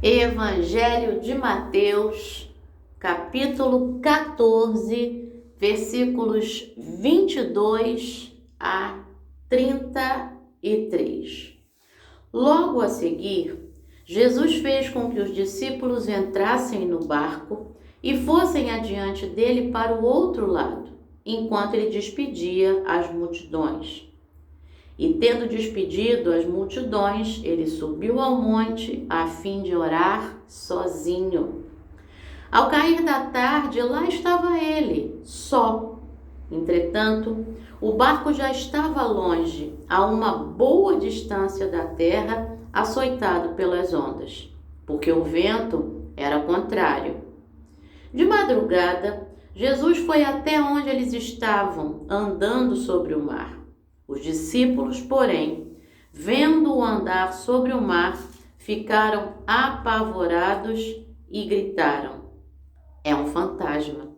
Evangelho de Mateus, capítulo 14, versículos 22 a 33. Logo a seguir, Jesus fez com que os discípulos entrassem no barco e fossem adiante dele para o outro lado, enquanto ele despedia as multidões. E tendo despedido as multidões, ele subiu ao monte a fim de orar sozinho. Ao cair da tarde, lá estava ele, só. Entretanto, o barco já estava longe, a uma boa distância da terra, açoitado pelas ondas, porque o vento era contrário. De madrugada, Jesus foi até onde eles estavam, andando sobre o mar. Os discípulos, porém, vendo-o andar sobre o mar, ficaram apavorados e gritaram: "É um fantasma!"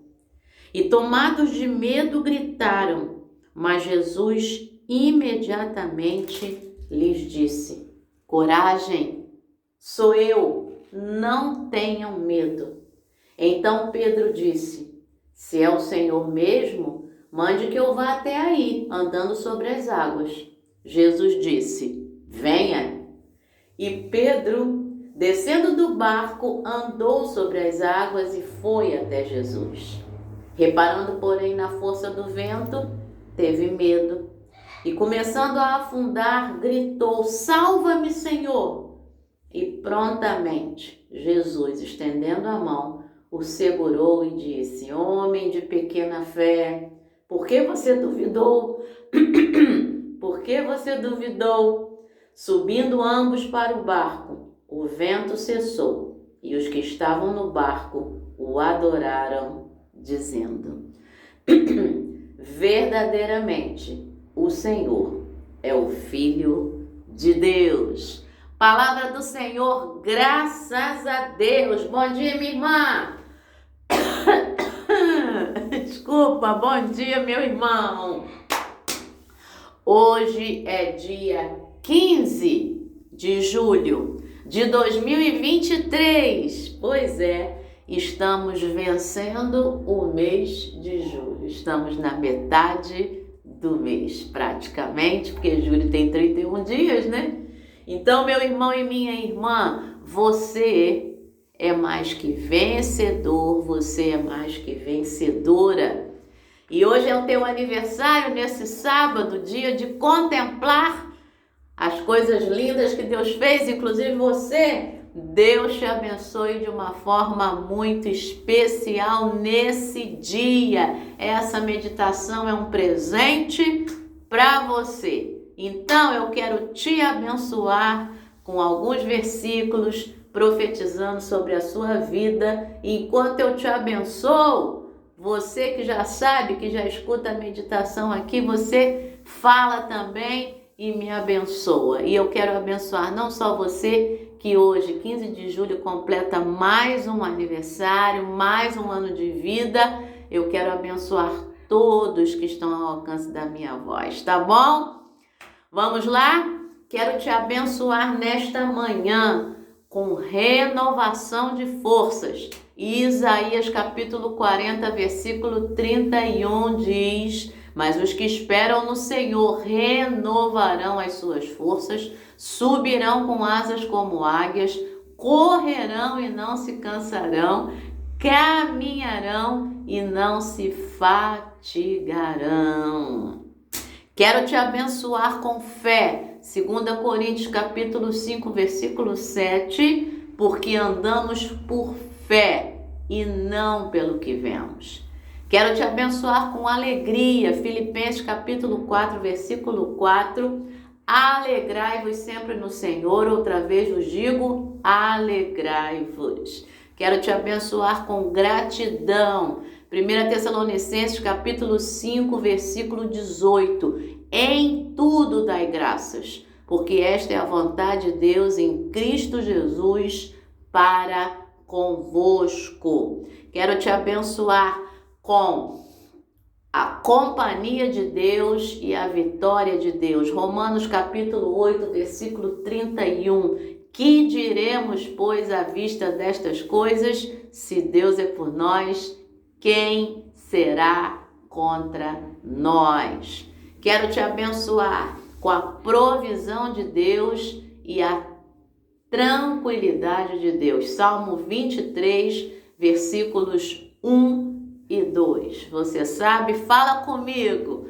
E tomados de medo gritaram, mas Jesus imediatamente lhes disse: "Coragem, sou eu, não tenham medo." Então Pedro disse: "Se é o Senhor mesmo, mande que eu vá até aí, andando sobre as águas." Jesus disse: "Venha." E Pedro, descendo do barco, andou sobre as águas e foi até Jesus. Reparando, porém, na força do vento, teve medo e, começando a afundar, gritou: "Salva-me, Senhor!" E prontamente Jesus, estendendo a mão, o segurou e disse: "Homem de pequena fé, por que você duvidou?" Por que você duvidou? Subindo ambos para o barco, o vento cessou e os que estavam no barco o adoraram, dizendo: "Verdadeiramente, o Senhor é o Filho de Deus." Palavra do Senhor, graças a Deus. Bom dia, minha irmã. Desculpa, bom dia, meu irmão. Hoje é dia 15 de julho de 2023. Pois é, estamos vencendo o mês de julho. Estamos na metade do mês, praticamente, porque julho tem 31 dias, né? Então, meu irmão e minha irmã, você é mais que vencedor, você é mais que vencedora. E hoje é o teu aniversário, nesse sábado, dia de contemplar as coisas lindas que Deus fez, inclusive você. Deus te abençoe de uma forma muito especial nesse dia. Essa meditação é um presente para você. Então eu quero te abençoar com alguns versículos, profetizando sobre a sua vida. E enquanto eu te abençoo, você que já sabe, que já escuta a meditação aqui, você fala também e me abençoa. E eu quero abençoar não só você, que hoje, 15 de julho, completa mais um aniversário, mais um ano de vida. Eu quero abençoar todos que estão ao alcance da minha voz, tá bom? Vamos lá? Quero te abençoar nesta manhã com renovação de forças. Isaías capítulo 40, versículo 31 diz: "Mas os que esperam no Senhor renovarão as suas forças, subirão com asas como águias, correrão e não se cansarão, caminharão e não se fatigarão." Quero te abençoar com fé. 2 Coríntios capítulo 5, versículo 7, "Porque andamos por fé e não pelo que vemos." Quero te abençoar com alegria. Filipenses capítulo 4, versículo 4, "Alegrai-vos sempre no Senhor." Outra vez vos digo, alegrai-vos. Quero te abençoar com gratidão. 1 Tessalonicenses capítulo 5, versículo 18, "Em tudo dai graças, porque esta é a vontade de Deus em Cristo Jesus para convosco." Quero te abençoar com a companhia de Deus e a vitória de Deus. Romanos capítulo 8, versículo 31, Que diremos, pois, à vista destas coisas? Se Deus é por nós, quem será contra nós? Quero te abençoar com a provisão de Deus e a tranquilidade de Deus. Salmo 23, versículos 1 e 2. Você sabe? Fala comigo.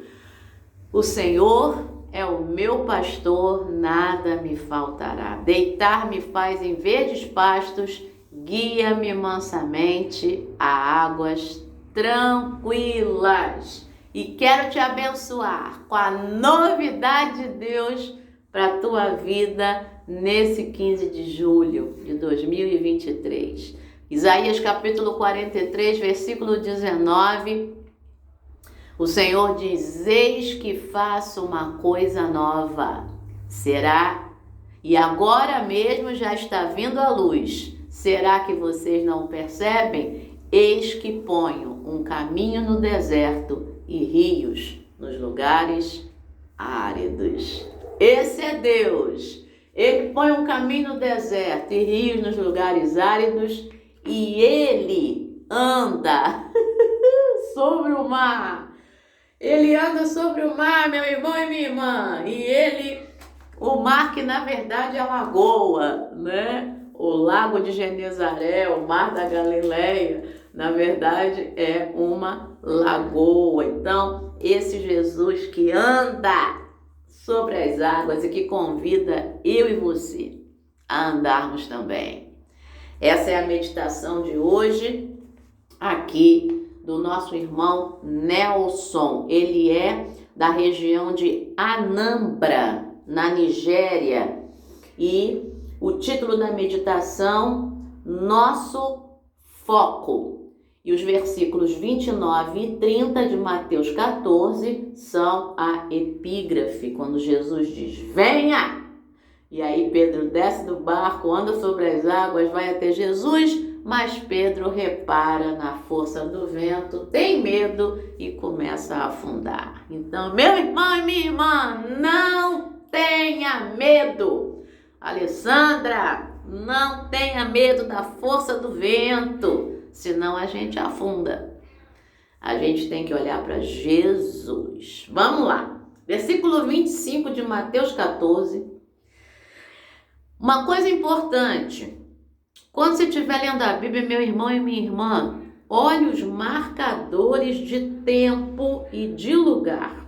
O Senhor é o meu pastor, nada me faltará. Deitar-me faz em verdes pastos, guia-me mansamente a águas tranquilas. E quero te abençoar com a novidade de Deus para a tua vida nesse 15 de julho de 2023. Isaías capítulo 43, versículo 19. O Senhor diz: eis que faço uma coisa nova. Será? E agora mesmo já está vindo a luz. Será que vocês não percebem? Eis que ponho um caminho no deserto e rios nos lugares áridos. Esse é Deus. Ele põe um caminho no deserto e rios nos lugares áridos e Ele anda sobre o mar. Ele anda sobre o mar, meu irmão e minha irmã. E o mar que na verdade é a lagoa, né? O lago de Genezaré, o mar da Galileia, na verdade é uma lagoa. Então, esse Jesus que anda sobre as águas e que convida eu e você a andarmos também. Essa é a meditação de hoje, aqui do nosso irmão Nelson. Ele é da região de Anambra, na Nigéria. E o título da meditação, Nosso Foco. E os versículos 29 e 30 de Mateus 14 são a epígrafe, quando Jesus diz: venha! E aí Pedro desce do barco, anda sobre as águas, vai até Jesus, mas Pedro repara na força do vento, tem medo e começa a afundar. Então, meu irmão e minha irmã, não tenha medo. Alessandra, não tenha medo da força do vento, senão a gente afunda. A gente tem que olhar para Jesus. Vamos lá. Versículo 25 de Mateus 14. Uma coisa importante. Quando você estiver lendo a Bíblia, meu irmão e minha irmã, olhe os marcadores de tempo e de lugar.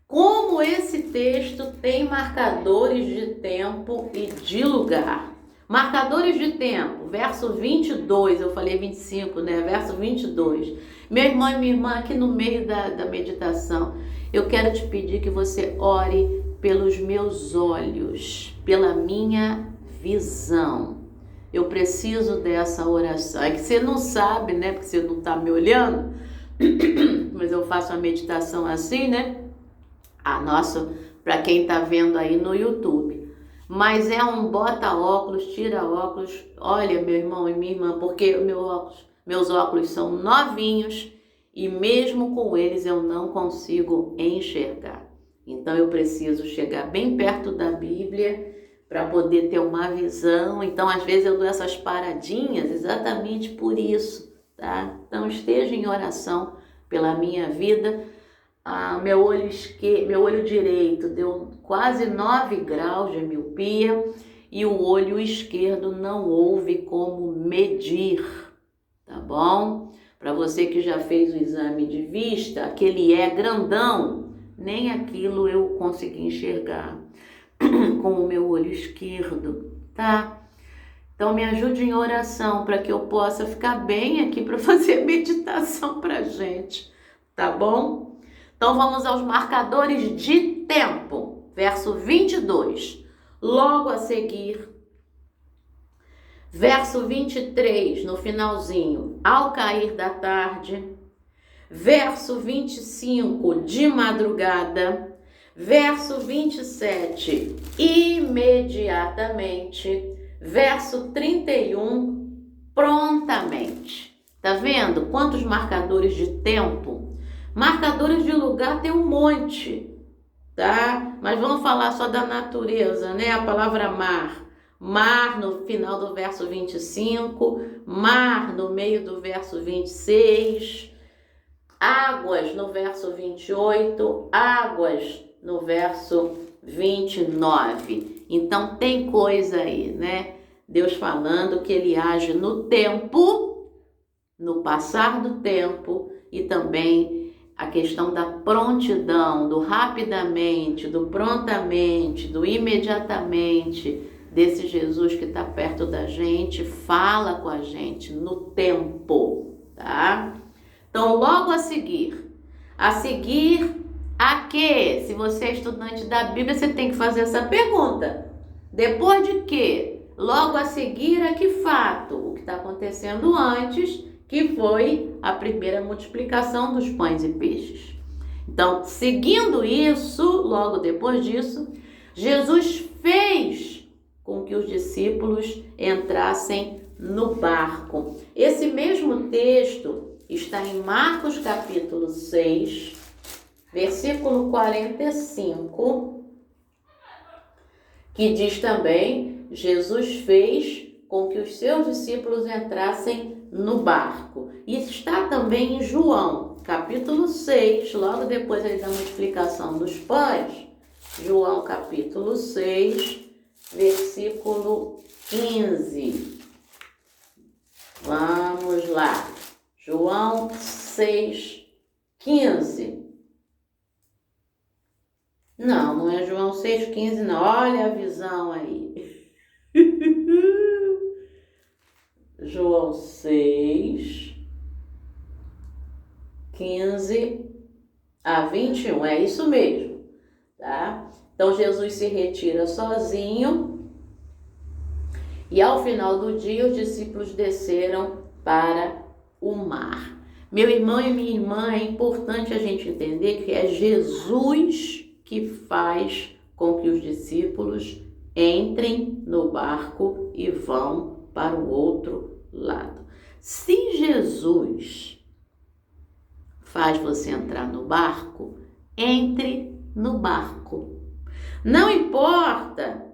Como esse texto tem marcadores de tempo e de lugar. Marcadores de tempo, verso 22, eu falei 25, né? Verso 22. Meu irmão e minha irmã, aqui no meio da meditação, eu quero te pedir que você ore pelos meus olhos, pela minha visão. Eu preciso dessa oração. É que você não sabe, né? Porque você não está me olhando, mas eu faço a meditação assim, né? Para quem está vendo aí no YouTube. Mas é um bota óculos, tira óculos. Olha, meu irmão e minha irmã, porque meus óculos são novinhos e mesmo com eles eu não consigo enxergar. Então eu preciso chegar bem perto da Bíblia para poder ter uma visão. Então às vezes eu dou essas paradinhas exatamente por isso, tá? Então esteja em oração pela minha vida. Meu olho direito deu quase 9 graus de miopia e o olho esquerdo não houve como medir, tá bom? Para você que já fez o exame de vista, aquele é grandão, nem aquilo eu consegui enxergar com o meu olho esquerdo, tá? Então me ajude em oração para que eu possa ficar bem aqui para fazer meditação pra gente, tá bom? Então vamos aos marcadores de tempo. Verso 22. Logo a seguir, verso 23, no finalzinho, ao cair da tarde. Verso 25, de madrugada. Verso 27, imediatamente. Verso 31, prontamente. Tá vendo quantos marcadores de tempo? Marcadores de lugar tem um monte, tá? Mas vamos falar só da natureza, né? A palavra mar. mar no final do verso 25, mar no meio do verso 26, águas no verso 28, águas no verso 29. Então tem coisa aí, né? Deus falando que ele age no tempo, no passar do tempo, e também a questão da prontidão, do rapidamente, do prontamente, do imediatamente, desse Jesus que está perto da gente, fala com a gente no tempo, tá? Então, logo a seguir a quê? Se você é estudante da Bíblia, você tem que fazer essa pergunta. Depois de quê? Logo a seguir a que fato? O que está acontecendo antes, que foi a primeira multiplicação dos pães e peixes. Então, seguindo isso, logo depois disso, Jesus fez com que os discípulos entrassem no barco. Esse mesmo texto está em Marcos capítulo 6, versículo 45, que diz também: Jesus fez com que os seus discípulos entrassem no barco. Isso está também em João, capítulo 6, logo depois da multiplicação dos pães. João, capítulo 6, versículo 15. Vamos lá. João 6, 15. Não é João 6, 15, não. Olha a visão aí. João 6, 15 a 21, é isso mesmo, tá? Então Jesus se retira sozinho e ao final do dia os discípulos desceram para o mar. Meu irmão e minha irmã, é importante a gente entender que é Jesus que faz com que os discípulos entrem no barco e vão para o outro lado. Se Jesus faz você entrar no barco, entre no barco. Não importa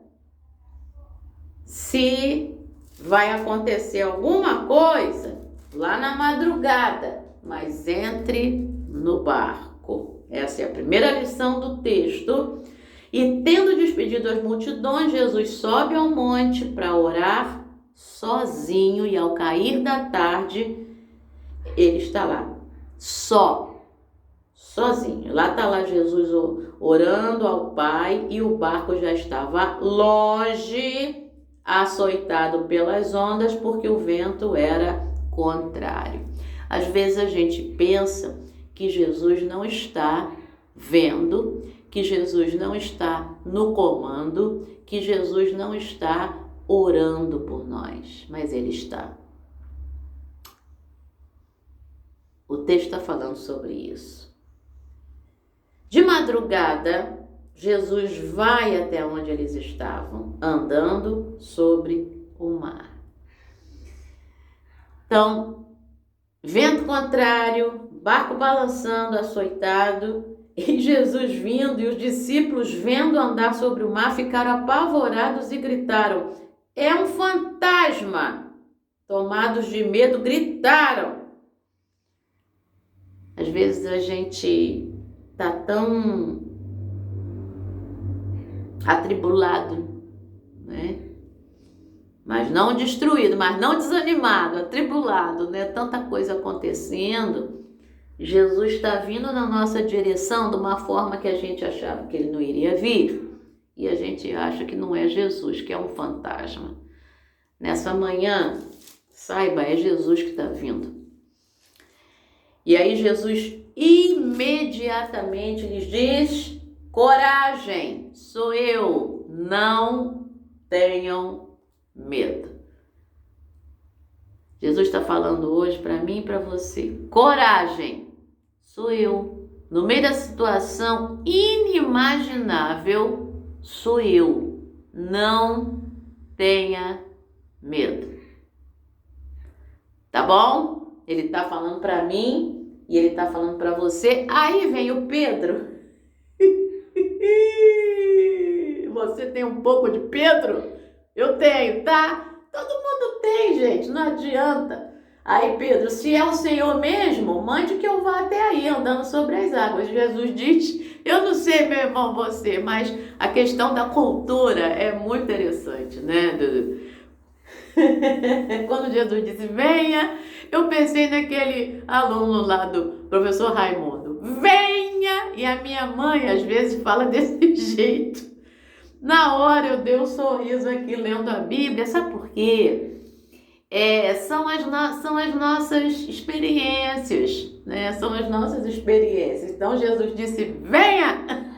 se vai acontecer alguma coisa lá na madrugada, mas entre no barco. Essa é a primeira lição do texto. E tendo despedido as multidões, Jesus sobe ao monte para orar sozinho, e ao cair da tarde, ele está lá, sozinho. Lá está lá Jesus orando ao Pai, e o barco já estava longe, açoitado pelas ondas, porque o vento era contrário. Às vezes a gente pensa que Jesus não está vendo, que Jesus não está no comando, que Jesus não está orando por nós, mas ele está. O texto está falando sobre isso. De madrugada, Jesus vai até onde eles estavam, andando sobre o mar. Então, vento contrário, barco balançando, açoitado, e Jesus vindo, e os discípulos vendo andar sobre o mar, ficaram apavorados e gritaram: é um fantasma! Tomados de medo, gritaram. Às vezes a gente está tão atribulado, né? Mas não destruído, mas não desanimado, atribulado, né? Tanta coisa acontecendo. Jesus está vindo na nossa direção de uma forma que a gente achava que ele não iria vir. E a gente acha que não é Jesus, que é um fantasma. Nessa manhã, saiba, é Jesus que está vindo. E aí Jesus imediatamente lhes diz: coragem, sou eu, não tenham medo. Jesus está falando hoje para mim e para você: coragem, sou eu. No meio da situação inimaginável, sou eu. Não tenha medo. Tá bom? Ele está falando para mim e ele está falando para você. Aí vem o Pedro. Você tem um pouco de Pedro? Eu tenho, tá? Todo mundo tem, gente, não adianta. Aí Pedro, se é o Senhor mesmo, mande que eu vá até aí, andando sobre as águas. Jesus diz, eu não sei, meu irmão, você, mas a questão da cultura é muito interessante, né, Dudu? Quando Jesus disse, venha, eu pensei naquele aluno lá do professor Raimundo. Venha! E a minha mãe, às vezes, fala desse jeito. Na hora eu dei um sorriso aqui lendo a Bíblia, sabe por quê? São as nossas experiências, né? São as nossas experiências. Então Jesus disse, venha!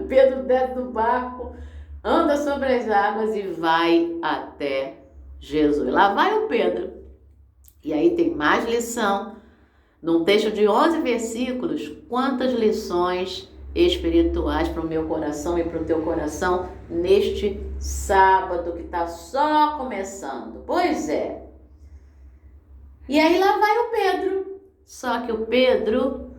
Pedro desce do barco, anda sobre as águas e vai até Jesus. Lá vai o Pedro. E aí tem mais lição. Num texto de 11 versículos, quantas lições espirituais para o meu coração e para o teu coração neste sábado que está só começando. Pois é. E aí lá vai o Pedro. Só que o Pedro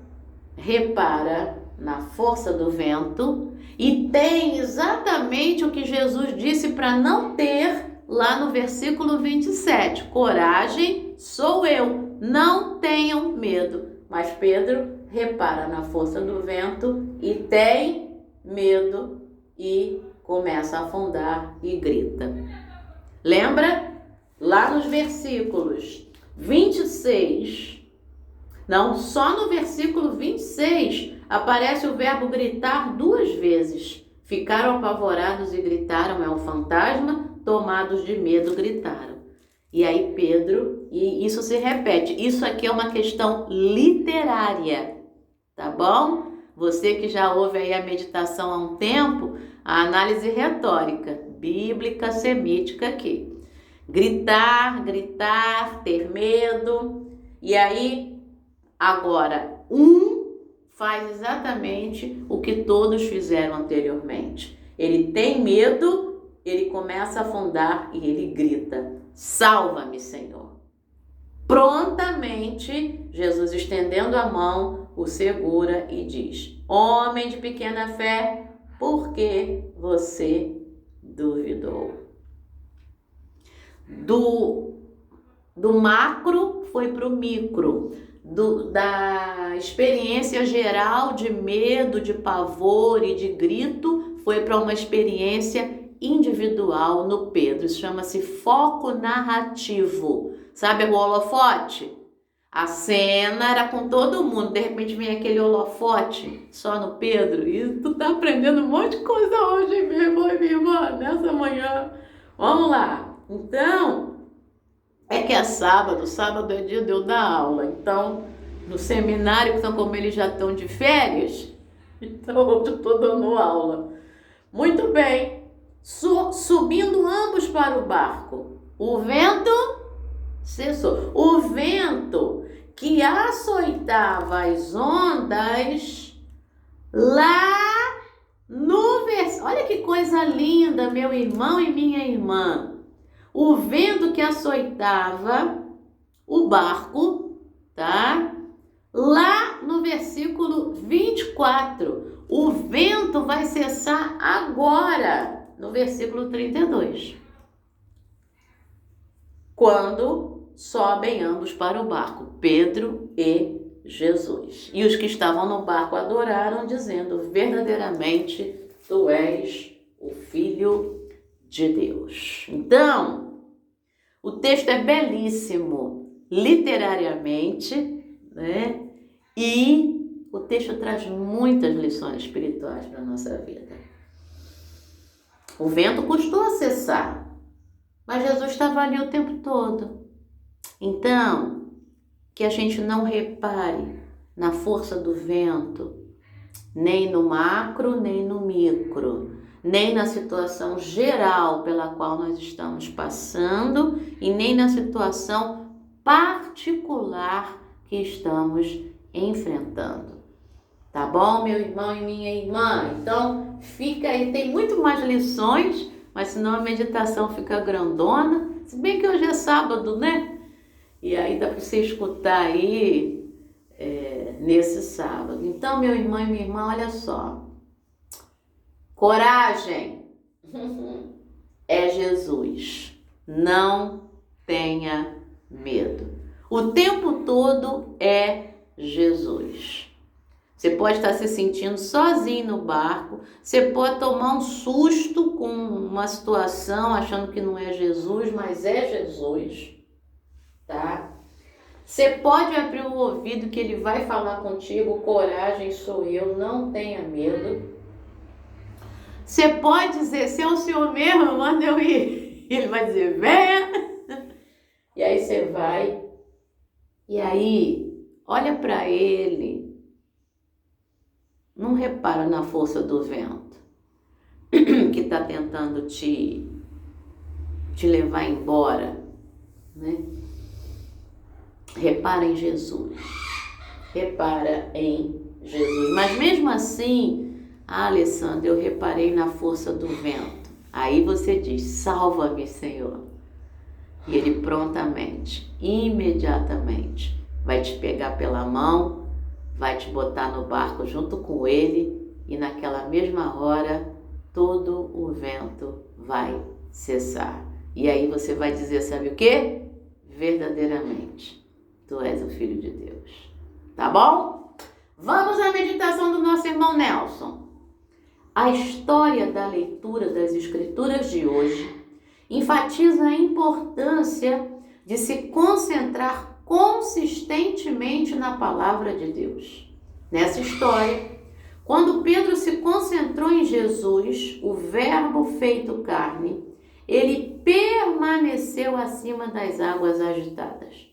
repara na força do vento e tem exatamente o que Jesus disse para não ter lá no versículo 27. Coragem, sou eu, não tenham medo. Mas Pedro repara na força do vento e tem medo e começa a afundar e grita. Lembra? Lá nos versículos 26, não, só no versículo 26 aparece o verbo gritar 2 vezes. Ficaram apavorados e gritaram, é um fantasma, tomados de medo gritaram. E aí Pedro, e isso se repete, isso aqui é uma questão literária, tá bom? Você que já ouve aí a meditação há um tempo, a análise retórica, bíblica, semítica aqui. Gritar, ter medo, e aí agora faz exatamente o que todos fizeram anteriormente. Ele tem medo, ele começa a afundar e ele grita, salva-me, Senhor. Prontamente, Jesus estendendo a mão, o segura e diz, homem de pequena fé, por que você duvidou? Do macro foi para o micro, da experiência geral de medo, de pavor e de grito, foi para uma experiência individual no Pedro. Isso chama-se foco narrativo. Sabe o holofote? A cena era com todo mundo, de repente vem aquele holofote só no Pedro. E tu tá aprendendo um monte de coisa hoje, meu irmão e minha irmã, nessa manhã. Vamos lá. Então, é que é sábado é dia de eu dar aula. Então, no seminário, então, como eles já estão de férias, então hoje eu estou dando aula. Muito bem. Subindo ambos para o barco. O vento cessou. O vento que açoitava as ondas lá no versículo. Olha que coisa linda, meu irmão e minha irmã. O vento que açoitava o barco, tá? Lá no versículo 24. O vento vai cessar agora, no versículo 32. Quando sobem ambos para o barco, Pedro e Jesus. E os que estavam no barco adoraram, dizendo, verdadeiramente, tu és o Filho de Deus. Então, o texto é belíssimo, literariamente, né? E o texto traz muitas lições espirituais para a nossa vida. O vento custou a cessar, mas Jesus estava ali o tempo todo. Então, que a gente não repare na força do vento, nem no macro, nem no micro, nem na situação geral pela qual nós estamos passando e nem na situação particular que estamos enfrentando. Tá bom, meu irmão e minha irmã? Então, fica aí, tem muito mais lições, mas senão a meditação fica grandona. Se bem que hoje é sábado, né? E aí dá para você escutar aí nesse sábado. Então, meu irmão e minha irmã, olha só. Coragem é Jesus. Não tenha medo. O tempo todo é Jesus. Você pode estar se sentindo sozinho no barco, você pode tomar um susto com uma situação achando que não é Jesus, mas é Jesus, tá? Você pode abrir o ouvido que ele vai falar contigo, coragem sou eu, não tenha medo. Você pode dizer, se é o Senhor mesmo, manda eu ir. Ele vai dizer, venha. E aí você vai, e aí olha para ele. Não repara na força do vento que está tentando te levar embora, né? Repara em Jesus. Repara em Jesus. Mas mesmo assim, Alessandra, eu reparei na força do vento. Aí você diz, salva-me, Senhor. E ele prontamente, imediatamente, vai te pegar pela mão, vai te botar no barco junto com ele e naquela mesma hora todo o vento vai cessar. E aí você vai dizer, sabe o quê? Verdadeiramente, tu és o Filho de Deus. Tá bom? Vamos à meditação do nosso irmão Nelson. A história da leitura das Escrituras de hoje enfatiza a importância de se concentrar consistentemente na palavra de Deus. Nessa história, quando Pedro se concentrou em Jesus, o Verbo feito carne, ele permaneceu acima das águas agitadas.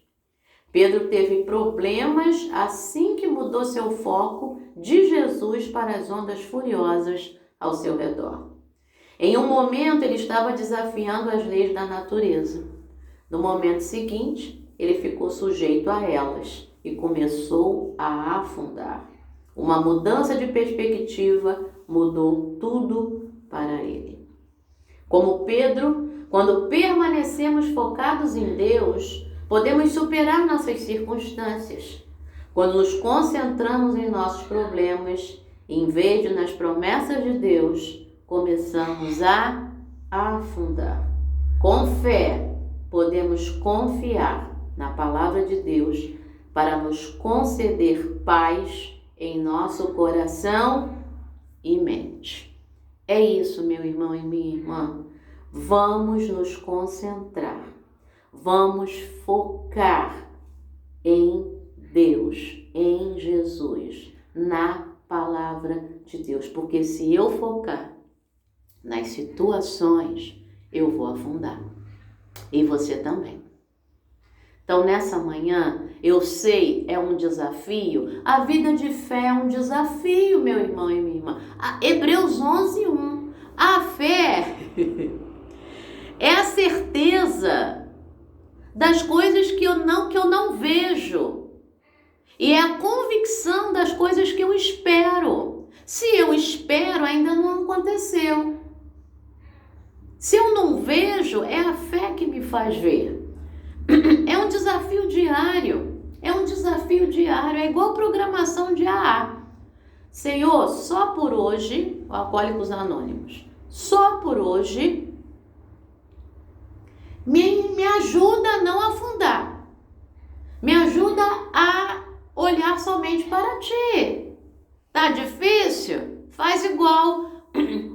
Pedro teve problemas assim que mudou seu foco de Jesus para as ondas furiosas ao seu redor. Em um momento, ele estava desafiando as leis da natureza. No momento seguinte, ele ficou sujeito a elas e começou a afundar. Uma mudança de perspectiva mudou tudo para ele. Como Pedro, quando permanecemos focados em Deus, podemos superar nossas circunstâncias. Quando nos concentramos em nossos problemas, em vez de nas promessas de Deus, começamos a afundar. Com fé, podemos confiar na palavra de Deus para nos conceder paz em nosso coração e mente. É isso, meu irmão e minha irmã. Vamos nos concentrar. Vamos focar em Deus, em Jesus, na palavra de Deus. Porque se eu focar nas situações, eu vou afundar. E você também. Então, nessa manhã, eu sei, é um desafio. A vida de fé é um desafio, meu irmão e minha irmã. Hebreus 11:1. A fé é a certeza das coisas que eu não vejo. E é a convicção das coisas que eu espero. Se eu espero, ainda não aconteceu. Se eu não vejo, é a fé que me faz ver. É um desafio diário. É um desafio diário. É igual programação de AA. Senhor, só por hoje, Alcoólicos Anônimos, só por hoje, me ajuda a não afundar. Me ajuda a olhar somente para ti. Tá difícil? Faz igual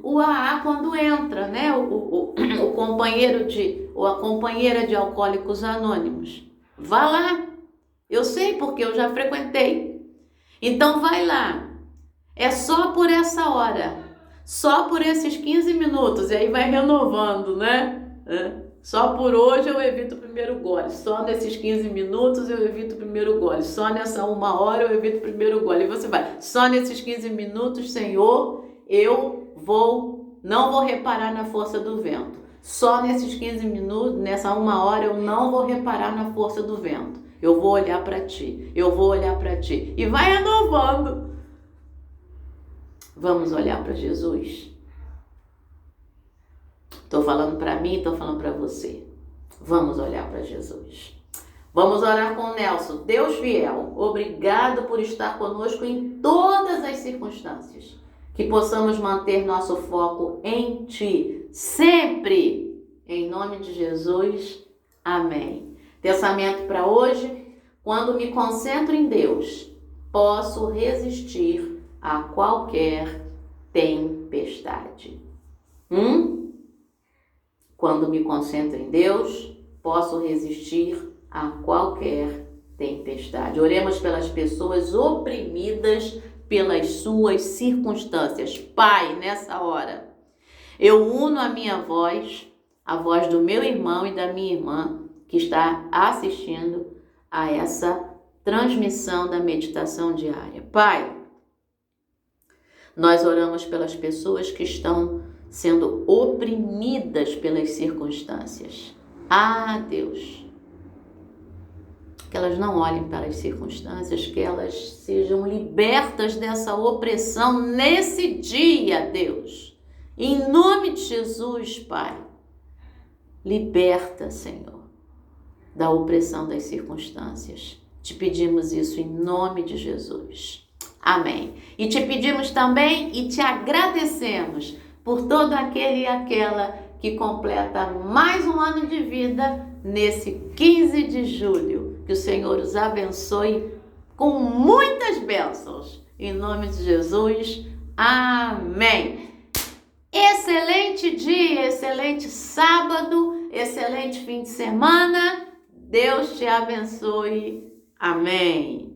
o AA quando entra, né? O companheiro ou a companheira de Alcoólicos Anônimos. Vá lá. Eu sei porque eu já frequentei. Então vai lá. É só por essa hora. Só por esses 15 minutos. E aí vai renovando, né? Só por hoje eu evito o primeiro gole. Só nesses 15 minutos eu evito o primeiro gole. Só nessa 1 hora eu evito o primeiro gole. E você vai. Só nesses 15 minutos, Senhor, eu não vou reparar na força do vento. Só nesses 15 minutos, nessa 1 hora, eu não vou reparar na força do vento. Eu vou olhar para ti. Eu vou olhar para ti. E vai renovando. Vamos olhar para Jesus? Estou falando para mim, estou falando para você. Vamos olhar para Jesus. Vamos orar com o Nelson. Deus fiel, obrigado por estar conosco em todas as circunstâncias. Que possamos manter nosso foco em Ti, sempre. Em nome de Jesus, amém. Pensamento para hoje: quando me concentro em Deus, posso resistir a qualquer tempestade. Quando me concentro em Deus, posso resistir a qualquer tempestade. Oremos pelas pessoas oprimidas pelas suas circunstâncias. Pai, nessa hora, eu uno a minha voz, a voz do meu irmão e da minha irmã que está assistindo a essa transmissão da meditação diária. Pai, nós oramos pelas pessoas que estão sendo oprimidas pelas circunstâncias. Ah, Deus, que elas não olhem para as circunstâncias, que elas sejam libertas dessa opressão nesse dia, Deus. Em nome de Jesus, Pai, liberta, Senhor, da opressão das circunstâncias. Te pedimos isso em nome de Jesus. Amém. E te pedimos também e te agradecemos por todo aquele e aquela que completa mais um ano de vida nesse 15 de julho. Que o Senhor os abençoe com muitas bênçãos. Em nome de Jesus. Amém. Excelente dia, excelente sábado, excelente fim de semana. Deus te abençoe. Amém.